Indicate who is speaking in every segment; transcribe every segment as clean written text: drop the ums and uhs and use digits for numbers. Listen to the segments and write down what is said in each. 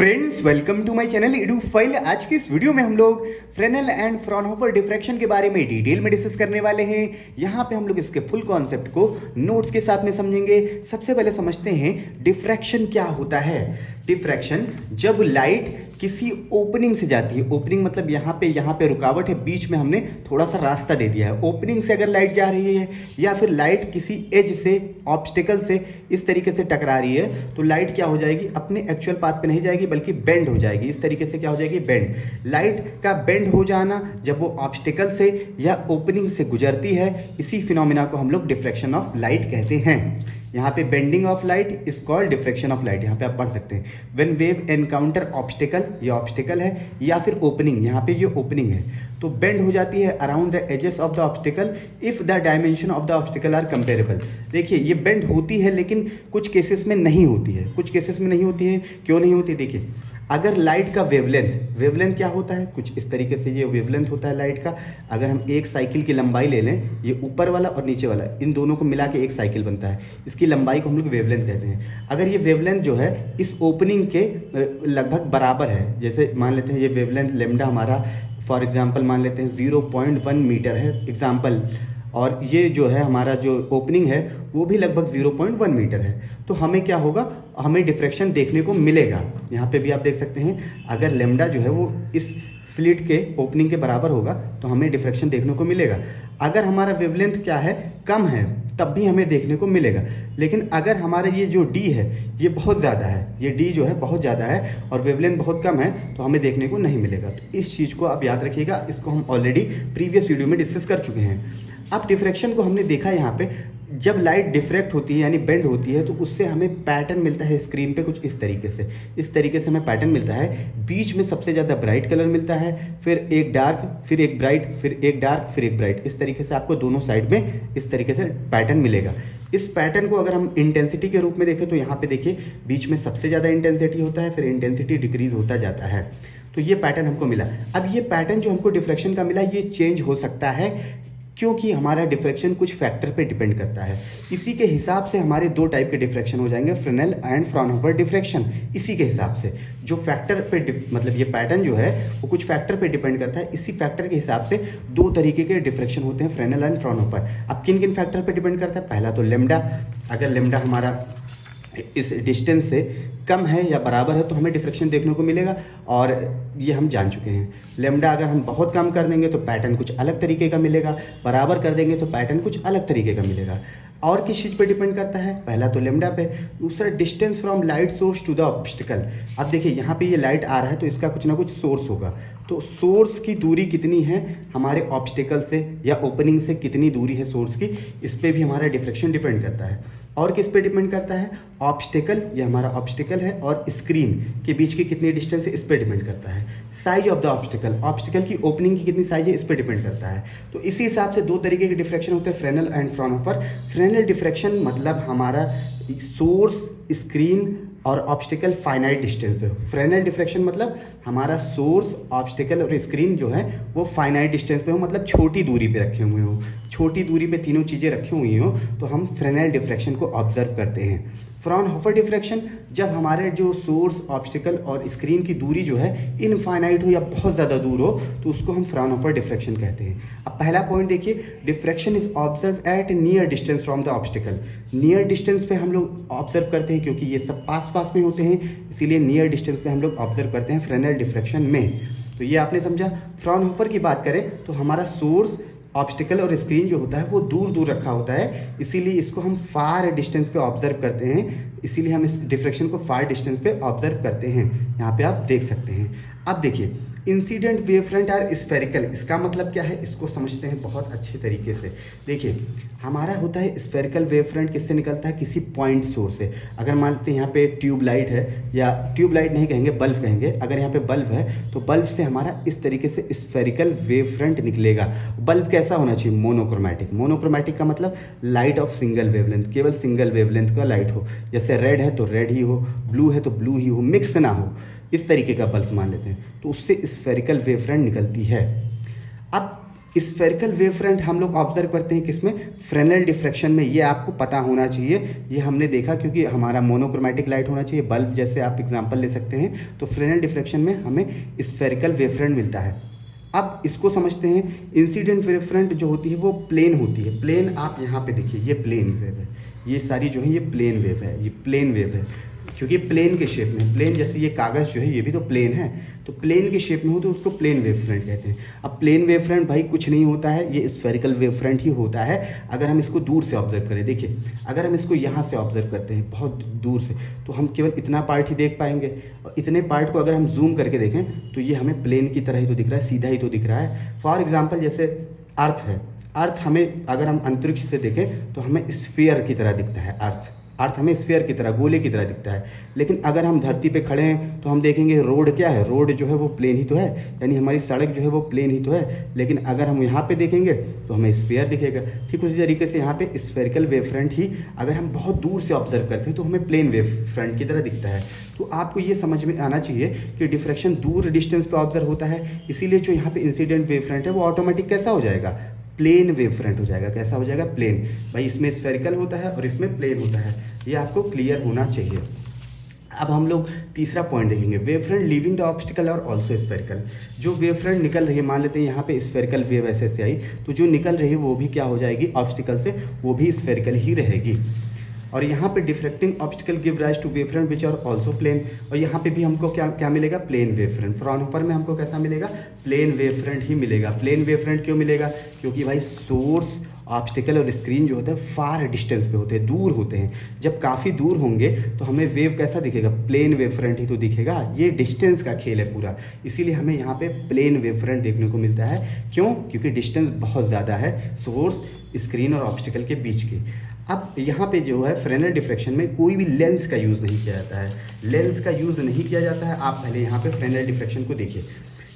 Speaker 1: Friends, welcome to my channel Edufile. आज की इस वीडियो में हम लोग फ्रेनेल एंड फ्रॉनहोफर डिफ्रैक्शन के बारे में डिटेल में डिस्कस करने वाले हैं। यहाँ पे हम लोग इसके फुल कॉन्सेप्ट को नोट्स के साथ में समझेंगे। सबसे पहले समझते हैं डिफ्रैक्शन क्या होता है। डिफ्रैक्शन जब लाइट किसी ओपनिंग से जाती है, ओपनिंग मतलब यहाँ पे रुकावट है, बीच में हमने थोड़ा सा रास्ता दे दिया है। ओपनिंग से अगर लाइट जा रही है या फिर लाइट किसी एज से, ऑब्स्टिकल से इस तरीके से टकरा रही है, तो लाइट क्या हो जाएगी, अपने एक्चुअल पाथ पे नहीं जाएगी बल्कि बेंड हो जाएगी। इस तरीके से क्या हो जाएगी, बेंड। लाइट का बेंड हो जाना जब वो ऑब्स्टिकल से या ओपनिंग से गुजरती है, इसी फिनोमिना को हम लोग डिफ्रैक्शन ऑफ लाइट कहते हैं। यहाँ पे bending of light is called diffraction of light. यहाँ पे आप पढ़ सकते हैं व्हेन वेव एनकाउंटर ऑब्स्टिकल, ये ऑब्स्टिकल है, या फिर ओपनिंग, यहाँ पे ये ओपनिंग है, तो बेंड हो जाती है around the edges of the obstacle if the dimension of the obstacle are comparable. देखिए ये बेंड होती है लेकिन कुछ केसेस में नहीं होती है, कुछ केसेस में नहीं होती है। क्यों नहीं होती, देखिए अगर लाइट का वेवलेंथ क्या होता है, कुछ इस तरीके से ये वेवलेंथ होता है लाइट का। अगर हम एक साइकिल की लंबाई ले लें, ये ऊपर वाला और नीचे वाला, इन दोनों को मिला के एक साइकिल बनता है, इसकी लंबाई को हम लोग वेवलेंथ कहते हैं। अगर ये वेवलेंथ जो है इस ओपनिंग के लगभग बराबर है, जैसे मान लेते हैं ये वेवलेंथ लेमडा हमारा फॉर एग्जाम्पल मान लेते हैं 0.1 मीटर है एग्जाम्पल, और ये जो है हमारा जो ओपनिंग है वो भी लगभग 0.1 मीटर है, तो हमें क्या होगा, हमें डिफ्रैक्शन देखने को मिलेगा। यहाँ पे भी आप देख सकते हैं अगर लेमडा जो है वो इस स्लिट के ओपनिंग के बराबर होगा तो हमें डिफ्रैक्शन देखने को मिलेगा। अगर हमारा वेवलेंथ क्या है, कम है, तब भी हमें देखने को मिलेगा। लेकिन अगर हमारा ये जो डी है ये बहुत ज़्यादा है, ये डी जो है बहुत ज़्यादा है और वेवलेंथ बहुत कम है, तो हमें देखने को नहीं मिलेगा। तो इस चीज़ को आप याद रखिएगा, इसको हम ऑलरेडी प्रीवियस वीडियो में डिस्कस कर चुके हैं। अब डिफ्रैक्शन को हमने देखा, यहाँ पे जब लाइट डिफ्रैक्ट होती है यानी बेंड होती है तो उससे हमें पैटर्न मिलता है स्क्रीन पे कुछ इस तरीके से। इस तरीके से हमें पैटर्न मिलता है, बीच में सबसे ज़्यादा ब्राइट कलर मिलता है, फिर एक डार्क, फिर एक ब्राइट, फिर एक डार्क, फिर एक ब्राइट। इस तरीके से आपको दोनों साइड में इस तरीके से पैटर्न मिलेगा। इस पैटर्न को अगर हम इंटेंसिटी के रूप में देखें तो यहाँ पे देखिए बीच में सबसे ज़्यादा इंटेंसिटी होता है, फिर इंटेंसिटी डिक्रीज होता जाता है। तो ये पैटर्न हमको मिला। अब ये पैटर्न जो हमको डिफ्रैक्शन का मिला ये चेंज हो सकता है क्योंकि हमारा डिफ्रैक्शन कुछ फैक्टर पे डिपेंड करता है। इसी के हिसाब से हमारे दो टाइप के डिफ्रैक्शन हो जाएंगे, फ्रेनेल एंड फ्रॉनहोफर डिफ्रैक्शन। इसी के हिसाब से जो फैक्टर पे मतलब ये पैटर्न जो है वो कुछ फैक्टर पे डिपेंड करता है। इसी फैक्टर के हिसाब से दो तरीके के डिफ्रैक्शन होते हैं, फ्रेनेल एंड फ्रॉनहोफर। अब किन किन फैक्टर पे डिपेंड करता है, पहला तो लेमडा। अगर लेमडा हमारा इस डिस्टेंस से कम है या बराबर है तो हमें डिफ्रैक्शन देखने को मिलेगा, और ये हम जान चुके हैं। लेमडा अगर हम बहुत कम कर देंगे तो पैटर्न कुछ अलग तरीके का मिलेगा, बराबर कर देंगे तो पैटर्न कुछ अलग तरीके का मिलेगा। और किस चीज़ पे डिपेंड करता है, पहला तो लेमडा पे, दूसरा distance from light source to the obstacle. अब देखिए यहाँ पे ये लाइट आ रहा है तो इसका कुछ ना कुछ सोर्स होगा, तो सोर्स की दूरी कितनी है हमारे ऑब्स्टिकल से या ओपनिंग से, कितनी दूरी है सोर्स की, इस पर भी हमारा डिफ्रैक्शन डिपेंड करता है। और किस पे डिपेंड करता है, ऑब्स्टिकल, ये हमारा ऑब्स्टिकल है और स्क्रीन के बीच की कितनी डिस्टेंस है इस पे डिपेंड करता है। Size of the obstacle, obstacle की ओपनिंग की कितनी साइज है इस पे डिपेंड करता है। तो इसी हिसाब से दो तरीके के डिफ्रैक्शन होते हैं, Fresnel and Fraunhofer. Fresnel diffraction मतलब हमारा सोर्स, स्क्रीन और ऑब्स्टिकल फाइनाइट डिस्टेंस पे हो। फ्रेनेल डिफ्रैक्शन मतलब हमारा सोर्स, ऑब्स्टिकल और स्क्रीन जो है वो फाइनाइट डिस्टेंस पे हो, मतलब छोटी दूरी पे रखे हुए हो, छोटी दूरी पे तीनों चीज़ें रखी हुई हो, तो हम फ्रेनेल डिफ्रैक्शन को ऑब्जर्व करते हैं। फ्रॉनहोफर डिफ्रैक्शन जब हमारे जो सोर्स, ऑब्स्टिकल और स्क्रीन की दूरी जो है इनफाइनाइट हो या बहुत ज़्यादा दूर हो तो उसको हम फ्रॉनहोफर डिफ्रैक्शन कहते हैं। अब पहला पॉइंट देखिए, diffraction is observe eight near distance from the obstacle. Near distance पे हम लोग ऑब्जर्व करते हैं क्योंकि ये सब पास पास में होते हैं, इसीलिए नियर डिस्टेंस पे हम लोग ऑब्जर्व करते हैं फ्रेनेल डिफ्रैक्शन में। तो ये आपने समझा। फ्रॉनहोफर की बात करें तो हमारा सोर्स, ऑब्स्टिकल और स्क्रीन जो होता है वो दूर दूर रखा होता है, इसीलिए इसको हम फार डिस्टेंस पे ऑब्जर्व करते हैं, इसीलिए हम इस डिफ्रैक्शन को फार डिस्टेंस पे ऑब्जर्व करते हैं। यहाँ पे आप देख सकते हैं। अब देखिए incident wave front are spherical, इसका मतलब क्या है इसको समझते हैं बहुत अच्छे तरीके से। देखिए हमारा होता है स्फेरिकल वेव फ्रंट, किससे निकलता है, किसी पॉइंट सोर्स से। अगर मान लेते हैं यहाँ पे ट्यूब लाइट है, या ट्यूब लाइट नहीं कहेंगे, बल्ब कहेंगे। अगर यहाँ पे बल्ब है तो बल्ब से हमारा इस तरीके से स्फेरिकल वेव फ्रंट निकलेगा। बल्ब कैसा होना चाहिए, मोनोक्रोमैटिक। मोनोक्रोमैटिक का मतलब लाइट ऑफ सिंगल वेवलेंथ, केवल सिंगल वेवलेंथ का लाइट हो, जैसे रेड है तो रेड ही हो, ब्लू है तो ब्लू ही हो, मिक्स ना हो, इस तरीके का बल्ब मान लेते हैं, तो उससे स्फेरिकल वेव फ्रंट निकलती है। अब स्फेरिकल वेव फ्रंट हम लोग ऑब्जर्व करते हैं किसमें, फ्रेनेल डिफ्रैक्शन में। ये आपको पता होना चाहिए, ये हमने देखा क्योंकि हमारा मोनोक्रोमेटिक लाइट होना चाहिए, बल्ब जैसे आप एग्जांपल ले सकते हैं। तो फ्रेनेल डिफ्रैक्शन में हमें स्फेरिकल वेव फ्रंट मिलता है। अब इसको समझते हैं, इंसिडेंट वेव फ्रंट जो होती है वो प्लेन होती है। प्लेन आप यहाँ पे देखिए, ये प्लेन वेव है, ये सारी जो है ये प्लेन वेव है, ये प्लेन वेव है क्योंकि प्लेन के शेप में, प्लेन जैसे ये कागज़ जो है ये भी तो प्लेन है, तो प्लेन के शेप में हो तो उसको प्लेन वेव फ्रंट कहते हैं। अब प्लेन वेव फ्रंट भाई कुछ नहीं होता है, ये स्फेरिकल वेव फ्रंट ही होता है अगर हम इसको दूर से ऑब्जर्व करें। देखिए अगर हम इसको यहाँ से ऑब्जर्व करते हैं बहुत दूर से, तो हम केवल इतना पार्ट ही देख पाएंगे, और इतने पार्ट को अगर हम जूम करके देखें तो ये हमें प्लेन की तरह ही तो दिख रहा है, सीधा ही तो दिख रहा है। फॉर एग्जाम्पल जैसे अर्थ है, अर्थ हमें अगर हम अंतरिक्ष से देखें तो हमें स्फीयर की तरह दिखता है। अर्थ हमें स्फीयर की तरह, गोले की तरह दिखता है। लेकिन अगर हम धरती पे खड़े हैं तो हम देखेंगे रोड क्या है, रोड जो है वो प्लेन ही तो है, यानी हमारी सड़क जो है वो प्लेन ही तो है। लेकिन अगर हम यहाँ पे देखेंगे तो हमें स्फीयर दिखेगा। ठीक उसी तरीके से यहाँ पे स्फेरिकल वेव फ्रंट ही अगर हम बहुत दूर से ऑब्जर्व करते हैं तो हमें प्लेन वेव फ्रंट की तरह दिखता है। तो आपको ये समझ में आना चाहिए कि डिफ्रैक्शन दूर डिस्टेंस पे ऑब्जर्व होता है, इसीलिए जो यहाँ पे इंसिडेंट वेव फ्रंट है वो ऑटोमेटिक कैसा हो जाएगा, प्लेन वेव फ्रंट हो जाएगा। कैसा हो जाएगा, प्लेन। भाई इसमें स्फेरिकल होता है और इसमें प्लेन होता है, ये आपको क्लियर होना चाहिए। अब हम लोग तीसरा पॉइंट देखेंगे, wave front leaving the obstacle और ऑल्सो स्फेरिकल। जो वेव फ्रंट निकल रही है, मान लेते हैं यहाँ पे स्फेरिकल वेव ऐसे आई, तो जो निकल रही है वो भी क्या हो जाएगी, ऑब्स्टिकल से, वो भी स्फेरिकल ही रहेगी। और यहाँ पे diffracting obstacle give rise to wave front which are also plane. और यहाँ पे भी हमको क्या क्या मिलेगा, प्लेन वेव फ्रंट। फ्राउनहोफर में हमको कैसा मिलेगा, प्लेन वेव फ्रंट ही मिलेगा। प्लेन वेव फ्रंट क्यों मिलेगा, क्योंकि भाई सोर्स, ऑब्स्टिकल और स्क्रीन जो होता है फार डिस्टेंस पे होते हैं, दूर होते हैं। जब काफ़ी दूर होंगे तो हमें वेव कैसा दिखेगा, प्लेन वेव फ्रंट ही तो दिखेगा। ये डिस्टेंस का खेल है पूरा, इसीलिए हमें यहाँ पे प्लेन वेव फ्रंट देखने को मिलता है। क्यों, क्योंकि डिस्टेंस बहुत ज़्यादा है सोर्स, स्क्रीन और ऑब्स्टिकल के बीच की। अब यहाँ पे जो है फ्रेनेल डिफ्रैक्शन में कोई भी लेंस का यूज़ नहीं किया जाता है, लेंस का यूज़ नहीं किया जाता है। आप पहले यहाँ पे फ्रेनेल डिफ्रैक्शन को देखिए,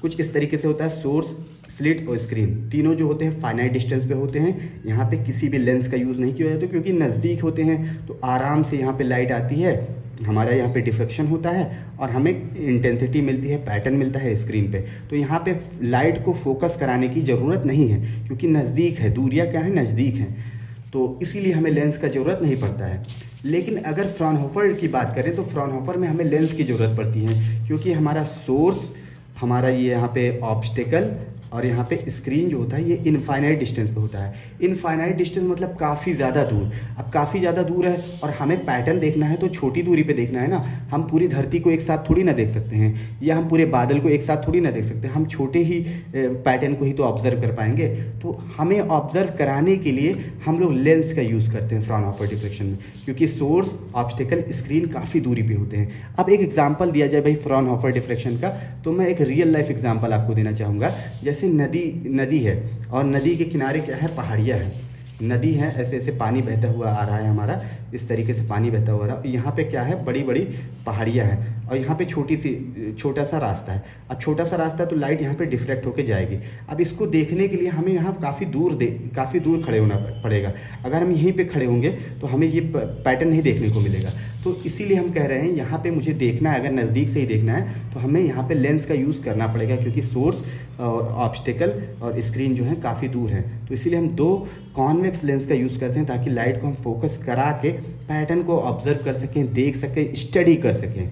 Speaker 1: कुछ इस तरीके से होता है। सोर्स, स्लिट और स्क्रीन तीनों जो होते हैं फाइनाइट डिस्टेंस पे होते हैं। यहाँ पे किसी भी लेंस का यूज़ नहीं किया जाता क्योंकि नज़दीक होते हैं, तो आराम से यहाँ पे लाइट आती है, हमारा यहाँ पे डिफ्रैक्शन होता है और हमें इंटेंसिटी मिलती है, पैटर्न मिलता है स्क्रीन पे। तो यहाँ पे लाइट को फोकस कराने की ज़रूरत नहीं है क्योंकि नज़दीक है, दूरियाँ क्या है, नज़दीक हैं, तो इसीलिए हमें लेंस का ज़रूरत नहीं पड़ता है। लेकिन अगर फ्राउनहोफर की बात करें तो फ्राउनहोफर में हमें लेंस की ज़रूरत पड़ती है क्योंकि हमारा सोर्स, हमारा ये यहाँ पे ऑब्स्टिकल और यहाँ पे स्क्रीन जो होता है ये इनफाइनाइट डिस्टेंस पे होता है। इनफाइनाइट डिस्टेंस मतलब काफ़ी ज़्यादा दूर। अब काफ़ी ज़्यादा दूर है और हमें पैटर्न देखना है तो छोटी दूरी पे देखना है ना। हम पूरी धरती को एक साथ थोड़ी ना देख सकते हैं, या हम पूरे बादल को एक साथ थोड़ी ना देख सकते हैं, हम छोटे ही पैटर्न को ही तो ऑब्जर्व कर पाएंगे। तो हमें ऑब्जर्व कराने के लिए हम लोग लेंस का यूज़ करते हैं फ्राउनहोफर डिफ्रैक्शन में, क्योंकि सोर्स, ऑब्स्टिकल, स्क्रीन काफ़ी दूरी पे होते हैं। अब एक एग्जाम्पल दिया जाए भाई फ्राउनहोफर डिफ्रैक्शन का, तो मैं एक रियल लाइफ एग्जाम्पल आपको देना चाहूँगा। जैसे नदी है और नदी के किनारे क्या है, पहाड़ियाँ है। नदी है, ऐसे ऐसे पानी बहता हुआ आ रहा है हमारा, इस तरीके से पानी बहता हुआ आ रहा है। यहाँ पे क्या है, बड़ी बड़ी पहाड़ियाँ हैं और यहाँ पे छोटा सा रास्ता है। अब छोटा सा रास्ता है तो लाइट यहाँ पे डिफ्लेक्ट होके जाएगी। अब इसको देखने के लिए हमें यहाँ काफ़ी दूर खड़े होना पड़ेगा। अगर हम यहीं पे खड़े होंगे तो हमें ये पैटर्न नहीं देखने को मिलेगा। तो इसीलिए हम कह रहे हैं यहाँ पे मुझे देखना है, अगर नज़दीक से ही देखना है तो हमें यहाँ पे लेंस का यूज़ करना पड़ेगा क्योंकि सोर्स और ऑब्स्टिकल और स्क्रीन जो है काफ़ी दूर है। तो इसीलिए हम दो कॉन्वेक्स लेंस का यूज़ करते हैं ताकि लाइट को हम फोकस करा के पैटर्न को ऑब्जर्व कर सकें, देख सकें, स्टडी कर सकें।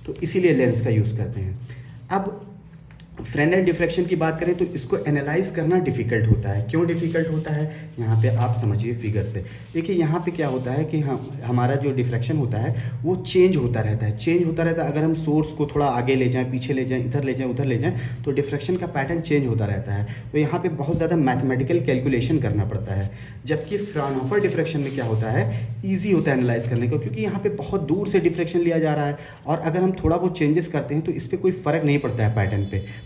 Speaker 1: तो इसीलिए लेंस का यूज़ करते हैं। अब फ्रेनेल डिफ्रैक्शन की बात करें तो इसको एनालाइज करना डिफ़िकल्ट होता है। क्यों डिफ़िकल्ट होता है, यहाँ पे आप समझिए फिगर से। देखिए यहाँ पे क्या होता है कि हमारा जो डिफ्रैक्शन होता है वो चेंज होता रहता है। अगर हम सोर्स को थोड़ा आगे ले जाएं, पीछे ले जाएं, इधर ले जाएं, उधर ले जाएं, तो डिफ्रैक्शन का पैटर्न चेंज होता रहता है। तो यहाँ पे बहुत ज़्यादा मैथमेटिकल कैलकुलेशन करना पड़ता है। जबकि फ्राउनहोफर डिफ्रैक्शन में क्या होता है, ईजी होता है एनालाइज करने को, क्योंकि यहाँ पे बहुत दूर से डिफ्रैक्शन लिया जा रहा है और अगर हम थोड़ा बहुत चेंजेस करते हैं तो इस पर कोई फ़र्क नहीं पड़ता है,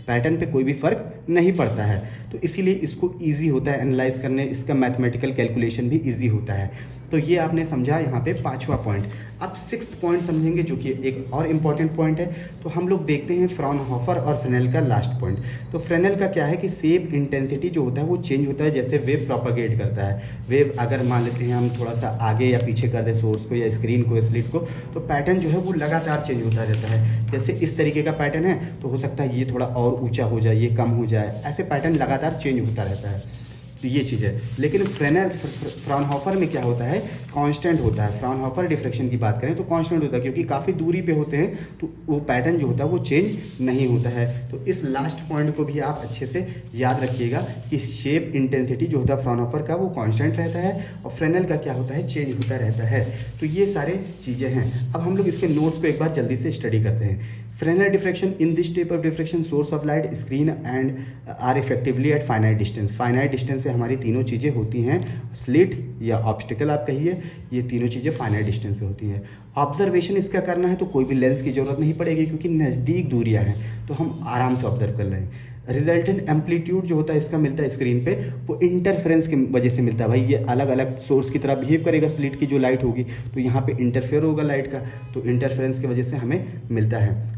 Speaker 1: पैटर्न पे कोई भी फ़र्क नहीं पड़ता है। तो इसीलिए इसको इजी होता है एनालाइज करने, इसका मैथमेटिकल कैलकुलेशन भी इजी होता है। तो ये आपने समझा यहाँ पे पांचवा पॉइंट। अब सिक्स्थ पॉइंट समझेंगे जो कि एक और इम्पॉर्टेंट पॉइंट है। तो हम लोग देखते हैं फ्राउनहोफर और फ्रेनेल का लास्ट पॉइंट। तो फ्रेनेल का क्या है कि शेप इंटेंसिटी जो होता है वो चेंज होता है जैसे वेव प्रोपागेट करता है। वेव अगर मान लेते हैं हम थोड़ा सा आगे या पीछे कर दें सोर्स को या स्क्रीन को, स्लिट को, तो पैटर्न जो है वो लगातार चेंज होता रहता है। जैसे इस तरीके का पैटर्न है तो हो सकता है ये थोड़ा और ऊंचा हो जाए, ये कम हो जाए, ऐसे पैटर्न लगातार चेंज होता रहता है। तो ये चीज़ है। लेकिन फ्राउनहोफर में क्या होता है, कांस्टेंट होता है। फ्राउनहोफर डिफ्रैक्शन की बात करें तो कांस्टेंट होता है, क्योंकि काफ़ी दूरी पे होते हैं तो वो पैटर्न जो होता है वो चेंज नहीं होता है। तो इस लास्ट पॉइंट को भी आप अच्छे से याद रखिएगा कि शेप इंटेंसिटी जो होता है फ्राउनहोफर का वो कांस्टेंट रहता है और फ्रेनेल का क्या होता है, चेंज होता रहता है। तो ये सारे चीज़ें हैं। अब हम लोग इसके नोट्स को एक बार जल्दी से स्टडी करते हैं। Fresnel diffraction, in this type of diffraction source of light, screen and are effectively at finite distance। finite distance पे हमारी तीनों चीज़ें होती हैं, स्लिट या ऑब्स्टिकल आप कहिए, ये तीनों चीज़ें फाइनाइट डिस्टेंस पे होती हैं। ऑब्जर्वेशन इसका करना है तो कोई भी लेंस की ज़रूरत नहीं पड़ेगी, क्योंकि नज़दीक दूरियां हैं तो हम आराम से ऑब्जर्व कर लें। रिजल्टेंट एम्पलीट्यूड जो होता है इसका मिलता है स्क्रीन पे, वो इंटरफेरेंस की वजह से मिलता है। भाई ये अलग अलग सोर्स की तरह बिहेव करेगा, स्लिट की जो लाइट होगी तो यहाँ पे इंटरफेयर होगा लाइट का, तो इंटरफेरेंस की वजह से हमें मिलता है।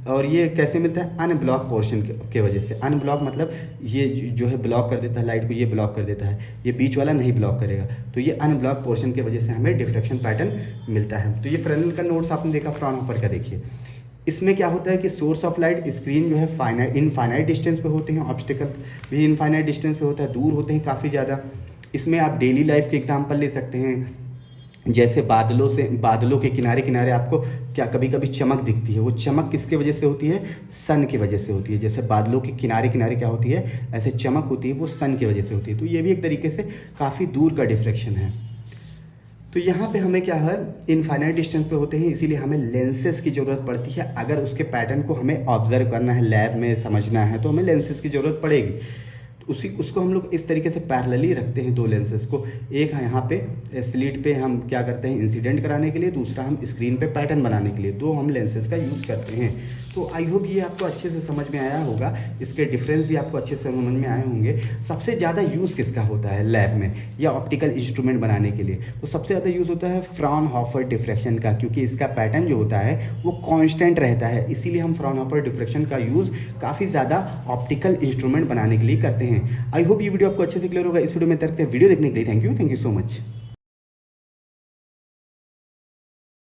Speaker 1: और ये कैसे मिलता है, अनब्लॉक पोर्शन के वजह से। अनब्लॉक मतलब ये जो है ब्लॉक कर देता है लाइट को, ये ब्लॉक कर देता है, ये बीच वाला नहीं ब्लॉक करेगा। तो ये अनब्लॉक पोर्शन की वजह से हमें डिफ्रैक्शन पैटर्न मिलता है। तो ये फ्रेनेल का नोट्स आपने देखा, फ्राउनहोफर का देखिए। इसमें क्या होता है कि सोर्स ऑफ लाइट, स्क्रीन जो है इनफाइनाइट डिस्टेंस पे होते हैं, ऑब्स्टिकल भी इनफाइनाइट डिस्टेंस पे होता है, दूर होते हैं काफ़ी ज़्यादा। इसमें आप डेली लाइफ के एग्जांपल ले सकते हैं, जैसे बादलों के किनारे किनारे आपको क्या कभी कभी चमक दिखती है, वो चमक किसके वजह से होती है, सन की वजह से होती है। जैसे बादलों के किनारे किनारे क्या होती है, ऐसे चमक होती है, वो सन की वजह से होती है। तो ये भी एक तरीके से काफ़ी दूर का डिफ्रैक्शन है। तो यहाँ पे हमें क्या है, इनफाइनाइट डिस्टेंस पे होते हैं, इसीलिए हमें लेंसेज की ज़रूरत पड़ती है। अगर उसके पैटर्न को हमें ऑब्जर्व करना है, लैब में समझना है, तो हमें लेंसेज की ज़रूरत पड़ेगी। उसको हम लोग इस तरीके से पैरेलली रखते हैं, दो लेंसेज को। एक यहाँ पे स्लिट पे हम क्या करते हैं, इंसिडेंट कराने के लिए, दूसरा हम स्क्रीन पे पैटर्न बनाने के लिए, दो हम लेंसेज का यूज़ करते हैं। तो आई होप ये आपको अच्छे से समझ में आया होगा, इसके डिफरेंस भी आपको अच्छे से समझ में आए होंगे। सबसे ज़्यादा यूज़ किसका होता है लैब में या ऑप्टिकल इंस्ट्रूमेंट बनाने के लिए, तो सबसे ज़्यादा यूज़ होता है फ्राउनहोफर डिफ्रैक्शन का, क्योंकि इसका पैटर्न जो होता है वो कॉन्स्टेंट रहता है। इसीलिए हम फ्राउनहोफर डिफ्रैक्शन का यूज़ काफ़ी ज़्यादा ऑप्टिकल इंस्ट्रूमेंट बनाने के लिए करते हैं। आई होप ये वीडियो आपको अच्छे से क्लियर होगा। इस वीडियो में तक वीडियो देखने के लिए थैंक यू सो मच।